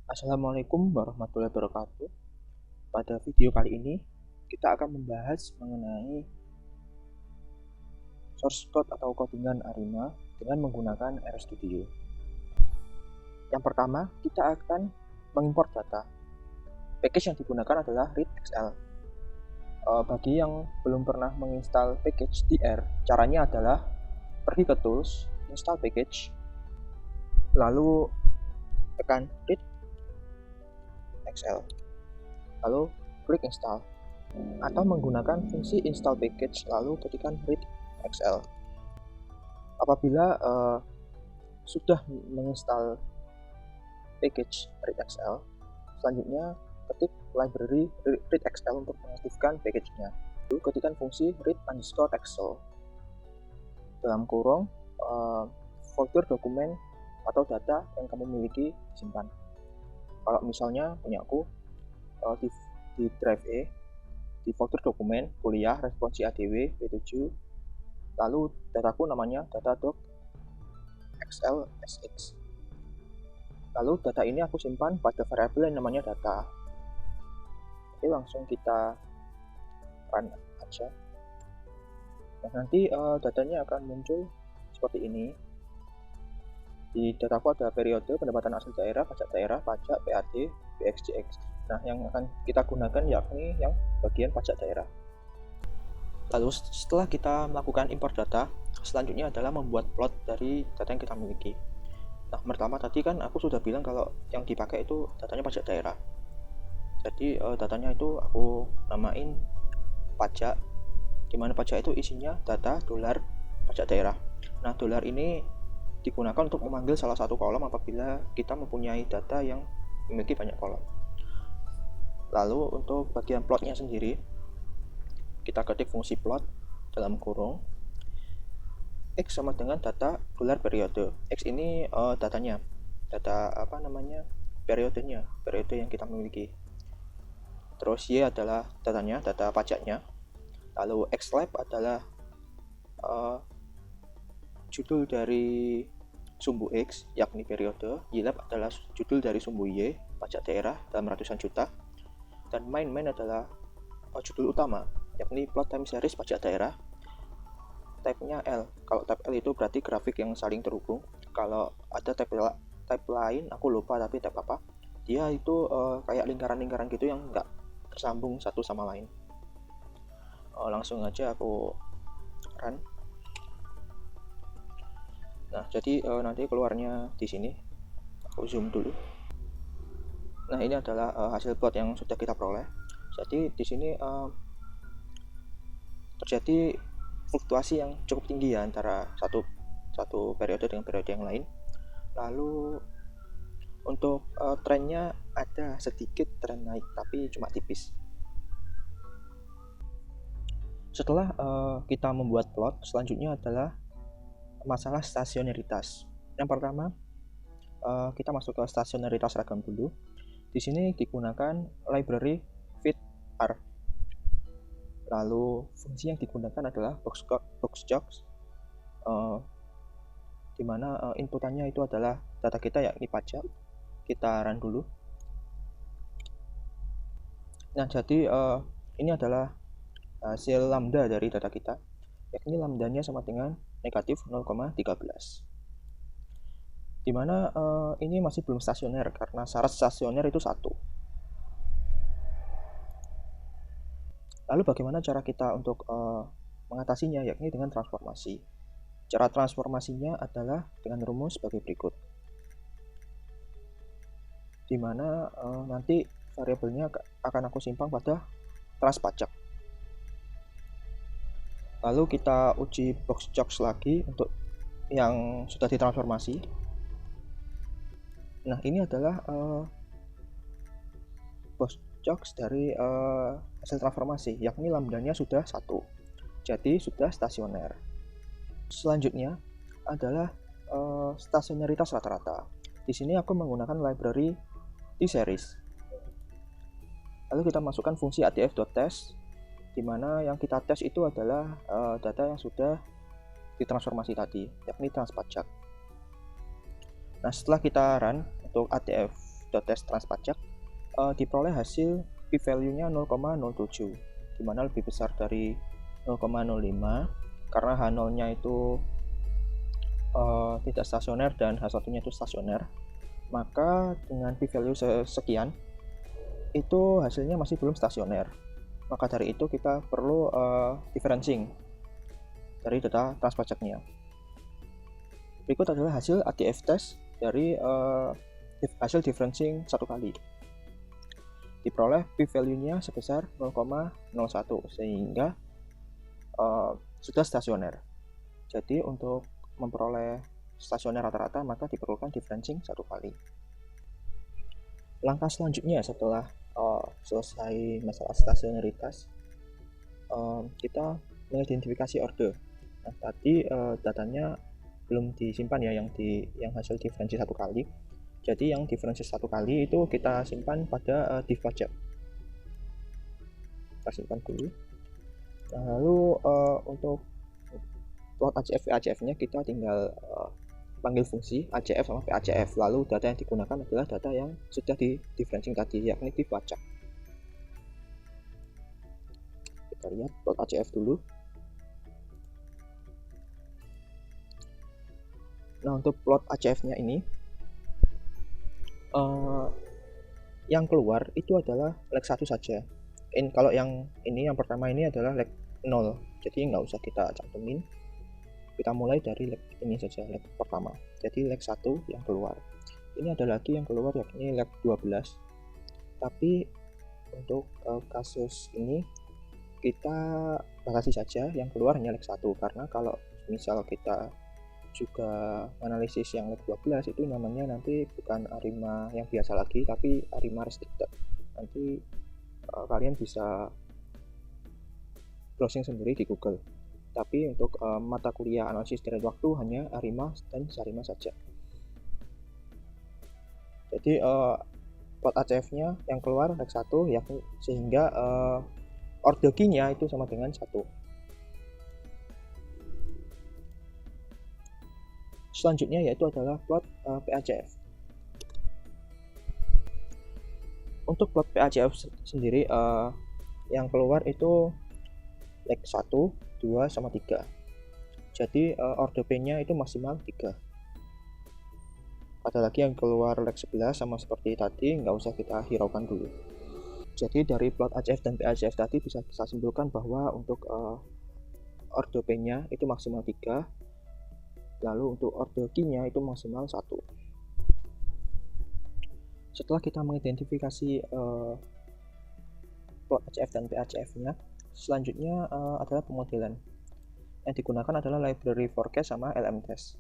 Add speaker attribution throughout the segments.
Speaker 1: Assalamualaikum warahmatullahi wabarakatuh. Pada video kali ini, kita akan membahas mengenai source code atau codingan Arima dengan menggunakan RStudio. Yang pertama, kita akan mengimport data. Package yang digunakan adalah readxl. Bagi yang belum pernah menginstal package di R, caranya adalah pergi ke Tools, Install Package, lalu tekan readxl, lalu klik Install, atau menggunakan fungsi install package lalu ketikkan readxl. Apabila sudah menginstal package readxl, selanjutnya ketik library readxl untuk mengaktifkan package-nya. Lalu ketikkan fungsi read_xl dalam kurung folder dokumen atau data yang kamu miliki disimpan. Kalau misalnya punyaku di drive E, di folder dokumen kuliah responsi ADW B7, lalu dataku namanya data.xlsx. Lalu data ini aku simpan pada variabel yang namanya data. Oke, langsung kita run aja. Nah, nanti datanya akan muncul seperti ini. Di dataku ada periode, pendapatan asal daerah, pajak, PAD, BXJX. Nah, yang akan kita gunakan yakni yang bagian pajak daerah. Lalu setelah kita melakukan import data, selanjutnya adalah membuat plot dari data yang kita miliki. Nah, pertama tadi kan aku sudah bilang kalau yang dipakai itu datanya pajak daerah. Jadi datanya itu aku namain pajak, dimana pajak itu isinya data dolar pajak daerah. Nah, dolar ini digunakan untuk memanggil salah satu kolom apabila kita mempunyai data yang memiliki banyak kolom. Lalu untuk bagian plotnya sendiri, kita ketik fungsi plot dalam kurung X sama dengan data dolar periode. X ini datanya, data periodenya, periode yang kita miliki. Terus Y adalah datanya, data pajaknya. Lalu xlab adalah judul dari sumbu X, yakni periode. Ylab adalah judul dari sumbu Y, pajak daerah dalam ratusan juta. Dan main adalah judul utama, yakni plot time series pajak daerah. Type-nya L. Kalau type L itu berarti grafik yang saling terhubung. Kalau ada type lain, aku lupa tapi type apa. Dia itu kayak lingkaran-lingkaran gitu yang nggak tersambung satu sama lain. Langsung aja aku run. Nah, jadi nanti keluarnya di sini. Aku zoom dulu. Nah, ini adalah hasil plot yang sudah kita peroleh. Jadi di sini terjadi fluktuasi yang cukup tinggi ya antara satu periode dengan periode yang lain. Lalu untuk trennya ada sedikit tren naik, tapi cuma tipis. Setelah kita membuat plot, selanjutnya adalah masalah stasioneritas. Yang pertama, kita masuk ke stasioneritas ragam dulu. Di sini digunakan library fit_r. Lalu fungsi yang digunakan adalah boxjobs, di mana inputannya itu adalah data kita yakni pajak. Kita run dulu. Nah, jadi ini adalah hasil lambda dari data kita, yakni lambdanya sama dengan negatif 0,13, dimana ini masih belum stasioner karena syarat stasioner itu 1. Lalu bagaimana cara kita untuk mengatasinya, yakni dengan transformasi. Cara transformasinya adalah dengan rumus sebagai berikut, dimana nanti variabelnya akan aku simpan pada trans pajak. Lalu kita uji boxjobs lagi untuk yang sudah ditransformasi. Nah, ini adalah boxjobs dari hasil transformasi, yakni lambdanya sudah 1, jadi sudah stasioner. Selanjutnya adalah stasioneritas rata-rata. Di sini aku menggunakan library t-series. Lalu kita masukkan fungsi adf.test, di mana yang kita tes itu adalah data yang sudah ditransformasi tadi, yakni trans pajak. Nah, setelah kita run untuk adf test transpajak diperoleh hasil p-value-nya 0,07, dimana lebih besar dari 0,05 karena H0-nya itu tidak stasioner dan H1-nya itu stasioner. Maka dengan p-value sekian itu hasilnya masih belum stasioner. Maka dari itu kita perlu differencing dari data transpajaknya. Berikut adalah hasil ADF test dari hasil differencing satu kali. Diperoleh p-value-nya sebesar 0,01 sehingga sudah stasioner. Jadi untuk memperoleh stasioner rata-rata maka diperlukan differencing satu kali. Langkah selanjutnya setelah selesai masalah stasioneritas, kita mengidentifikasi order. Nah, tadi datanya belum disimpan ya yang hasil diferensi satu kali. Jadi yang diferensi satu kali itu kita simpan pada div pajak. Kita simpan dulu. Nah, lalu untuk plot ACF VACF-nya kita tinggal panggil fungsi ACF sama VACF. Lalu data yang digunakan adalah data yang sudah di differential tadi, yakni div pajak. Kita lihat plot ACF dulu. Nah, untuk plot ACF-nya ini yang keluar itu adalah leg 1 saja. Kalau yang ini yang pertama ini adalah leg 0, jadi nggak usah kita cantumin. Kita mulai dari leg ini saja, leg pertama. Jadi leg 1 yang keluar. Ini ada lagi yang keluar yakni leg 12. Tapi untuk kasus ini kita batasi saja yang keluar hanya leg 1, karena kalau misal kita juga analisis yang leg 12 itu namanya nanti bukan ARIMA yang biasa lagi tapi ARIMA restricted. Nanti kalian bisa browsing sendiri di Google. Tapi untuk mata kuliah analisis deret waktu hanya ARIMA dan SARIMA saja. Jadi plot ACF-nya yang keluar leg 1 yakni sehingga order key-nya itu sama dengan 1. Selanjutnya yaitu adalah plot PACF. Untuk plot PACF sendiri yang keluar itu leg 1, 2, sama 3. Jadi order P-nya itu maksimal 3. Ada lagi yang keluar leg 11 sama seperti tadi, nggak usah kita hiraukan dulu. Jadi dari plot ACF dan PACF tadi bisa kita simpulkan bahwa untuk order P-nya itu maksimal 3. Lalu untuk order key-nya itu maksimal 1. Setelah kita mengidentifikasi plot ACF dan PACF-nya, selanjutnya adalah pemodelan. Yang digunakan adalah library forecast sama LM-test.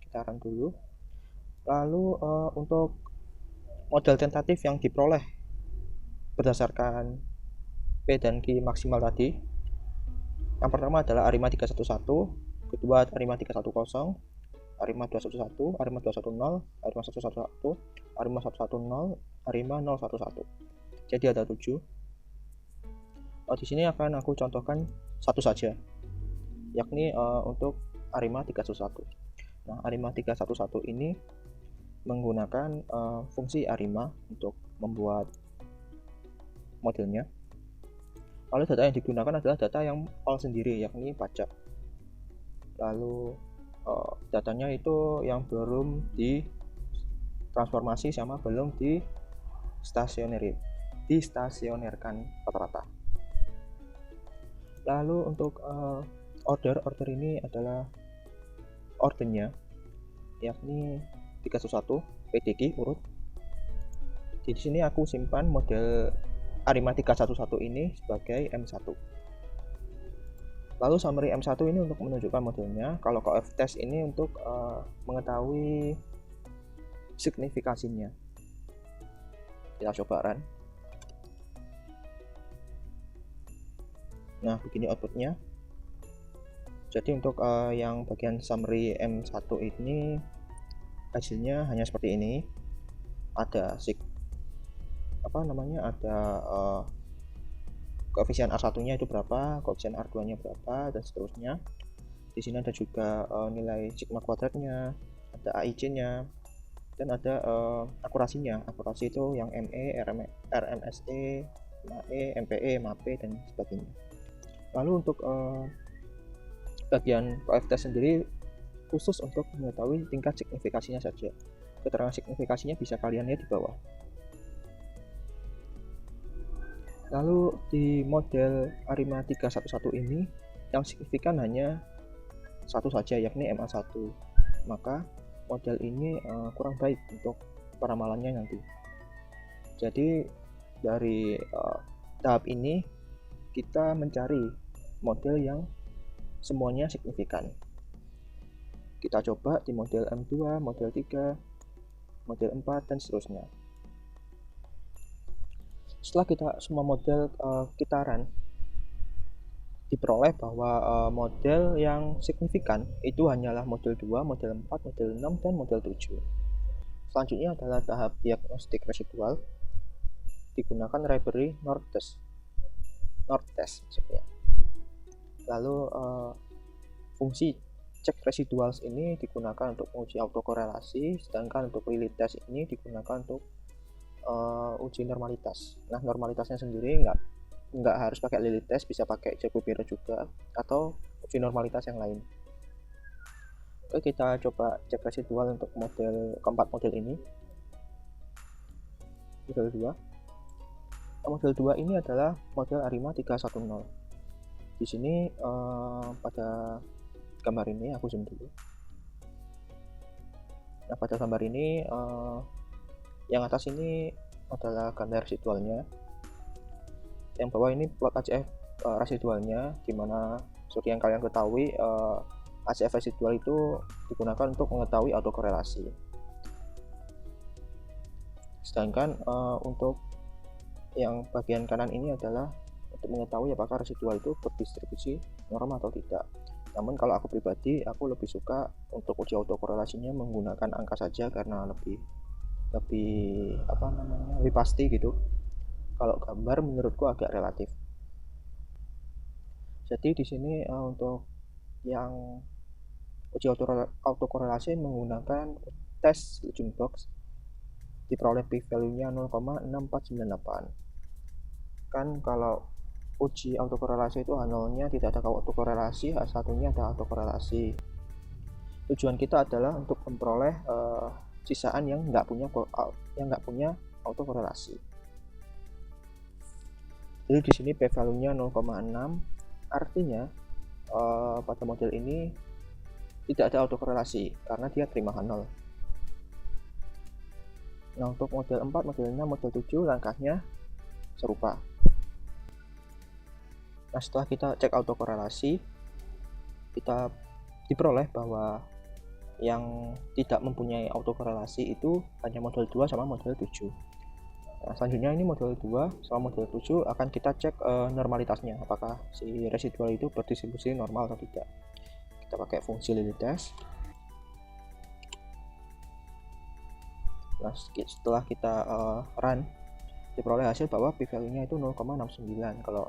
Speaker 1: Kita run dulu. Lalu untuk model tentatif yang diperoleh berdasarkan P dan Q maksimal tadi, yang pertama adalah ARIMA 311, kedua ARIMA 310, ARIMA 211, ARIMA 210, ARIMA 111, ARIMA 110, ARIMA 011. Jadi ada 7. Di sini akan aku contohkan satu saja, yakni untuk ARIMA 311. Nah, ARIMA 311 ini menggunakan fungsi ARIMA untuk membuat modelnya. Lalu data yang digunakan adalah data yang all sendiri, yakni pajak. Lalu datanya itu yang belum ditransformasi sama belum distasionerkan rata-rata. Lalu untuk order ini adalah ordernya, yakni 311 PDQ urut. Di sini aku simpan model ARIMA 311 ini sebagai M1. Lalu summary M1 ini untuk menunjukkan modelnya. Kalau KF test ini untuk mengetahui signifikasinya. Kita coba run. Nah, begini outputnya. Jadi untuk yang bagian summary M1 ini hasilnya hanya seperti ini. Ada ada koefisien R1-nya itu berapa, koefisien R2-nya berapa, dan seterusnya. Di sini ada juga nilai sigma kuadratnya, ada AIC-nya, dan ada akurasinya. Akurasi itu yang ME, RMSE, MAE, MPE, MAPE, dan sebagainya. Lalu untuk bagian PF sendiri khusus untuk mengetahui tingkat signifikasinya saja. Keterangan signifikasinya bisa kalian lihat di bawah. Lalu di model ARIMA 311 ini yang signifikan hanya satu saja, yakni MA1. Maka model ini kurang baik untuk peramalannya nanti. Jadi dari tahap ini kita mencari model yang semuanya signifikan. Kita coba di model M2, model 3, model 4, dan seterusnya. Setelah kita semua model kita run, diperoleh bahwa model yang signifikan itu hanyalah model 2, model 4, model 6, dan model 7. Selanjutnya adalah tahap diagnostik residual. Digunakan library Nortest maksudnya. Lalu fungsi cek residuals ini digunakan untuk menguji autokorelasi, sedangkan untuk Lilith test ini digunakan untuk uji normalitas. Nah, normalitasnya sendiri nggak harus pakai Lilith test, bisa pakai Jacobi-Pierre juga atau uji normalitas yang lain. Oke, kita coba cek residual untuk model keempat model ini. Model 2. Model 2 ini adalah model ARIMA 310. Di sini pada gambar ini aku zoom dulu. Nah, pada gambar ini yang atas ini adalah gambar residualnya. Yang bawah ini plot ACF residualnya, dimana seperti yang kalian ketahui ACF residual itu digunakan untuk mengetahui autokorelasi. Sedangkan untuk yang bagian kanan ini adalah untuk mengetahui apakah residual itu berdistribusi normal atau tidak. Namun kalau aku pribadi, aku lebih suka untuk uji autokorelasinya menggunakan angka saja karena lebih pasti gitu. Kalau gambar menurutku agak relatif. Jadi di sini untuk yang uji autokorelasi menggunakan tes Lejeune box diperoleh p-value-nya 0,6498. Kan kalau uji autokorelasi itu H0-nya tidak ada autokorelasi, H1-nya ada autokorelasi. Tujuan kita adalah untuk memperoleh sisaan yang nggak punya autokorelasi. Jadi di sini p-value-nya 0,6, artinya pada model ini tidak ada autokorelasi karena dia terima H0. Nah, untuk model 4, model 6, model 7 langkahnya serupa. Nah, setelah kita cek autokorelasi, kita diperoleh bahwa yang tidak mempunyai autokorelasi itu hanya model 2 sama model 7. Nah, selanjutnya ini model 2 sama model 7 akan kita cek normalitasnya, apakah si residual itu berdistribusi normal atau tidak. Kita pakai fungsi Lilith test. Nah, setelah kita run, diperoleh hasil bahwa p-value-nya itu 0,69. Kalau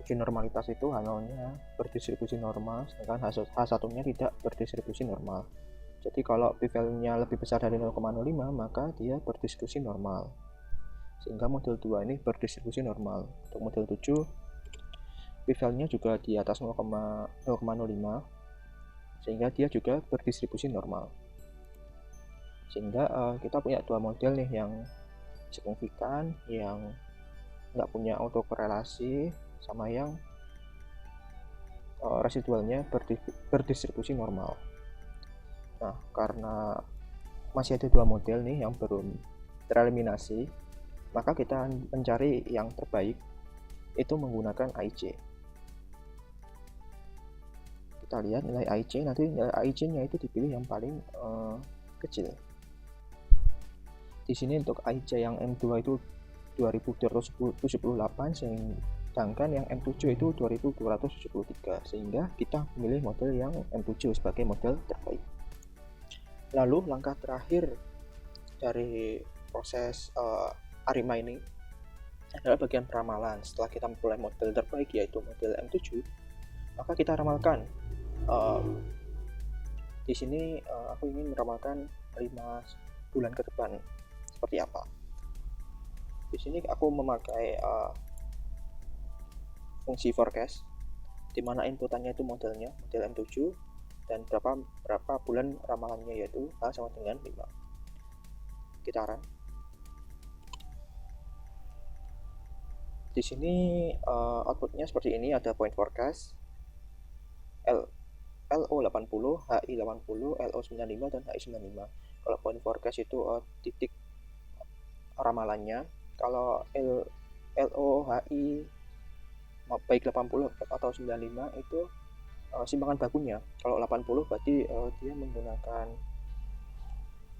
Speaker 1: uji normalitas itu H0-nya berdistribusi normal, sedangkan H1-nya tidak berdistribusi normal. Jadi kalau p-value-nya lebih besar dari 0,05, maka dia berdistribusi normal. Sehingga model 2 ini berdistribusi normal. Untuk model 7, p-value-nya juga di atas 0,05, sehingga dia juga berdistribusi normal. Sehingga kita punya dua model nih, yang signifikan, yang nggak punya autokorelasi, sama yang residualnya berdistribusi normal. Nah, karena masih ada dua model nih yang belum tereliminasi, maka kita mencari yang terbaik itu menggunakan AIC. Kita lihat nilai AIC, nanti nilai AIC-nya itu dipilih yang paling kecil. Di sini untuk AIC yang M2 itu 2278, sedangkan yang M7 itu 2273, sehingga kita memilih model yang M7 sebagai model terbaik. Lalu langkah terakhir dari proses ARIMA ini adalah bagian peramalan. Setelah kita memperoleh model terbaik yaitu model M7, maka kita ramalkan. Di sini aku ingin meramalkan bulan ke depan seperti apa. Di sini aku memakai fungsi forecast, di mana inputannya itu model M7 dan berapa bulan ramalannya, yaitu H sama dengan 5. Kita run. Di sini outputnya seperti ini, ada point forecast, LO80, HI80, LO95, dan HI95. Kalau point forecast itu titik ramalannya. Kalau LO, HI, baik 80 atau 95 itu simpangan bakunya. Kalau 80 berarti dia menggunakan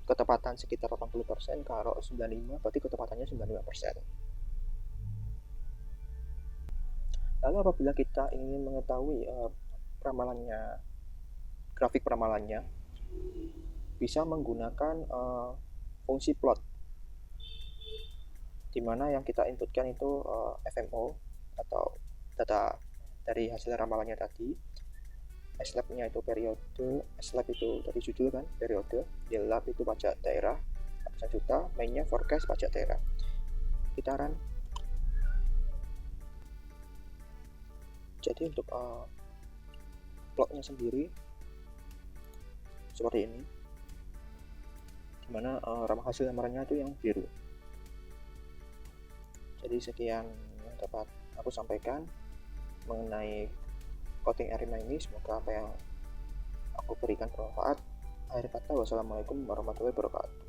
Speaker 1: ketepatan sekitar 80%, kalau 95 berarti ketepatannya 95%. Lalu apabila kita ingin mengetahui ramalannya, grafik ramalannya, bisa menggunakan fungsi plot, di mana yang kita inputkan itu FMO atau data dari hasil ramalannya tadi. SLAB-nya itu periode, SLAB itu tadi judul kan, periode, YLAB itu pajak daerah, 1 juta, mainnya forecast pajak daerah. Kita run. Jadi untuk plotnya sendiri seperti ini, dimana hasil ramalannya itu yang biru. Jadi sekian yang dapat aku sampaikan mengenai coding Arima ini. Semoga apa yang aku berikan bermanfaat. Akhir kata, wassalamualaikum warahmatullahi wabarakatuh.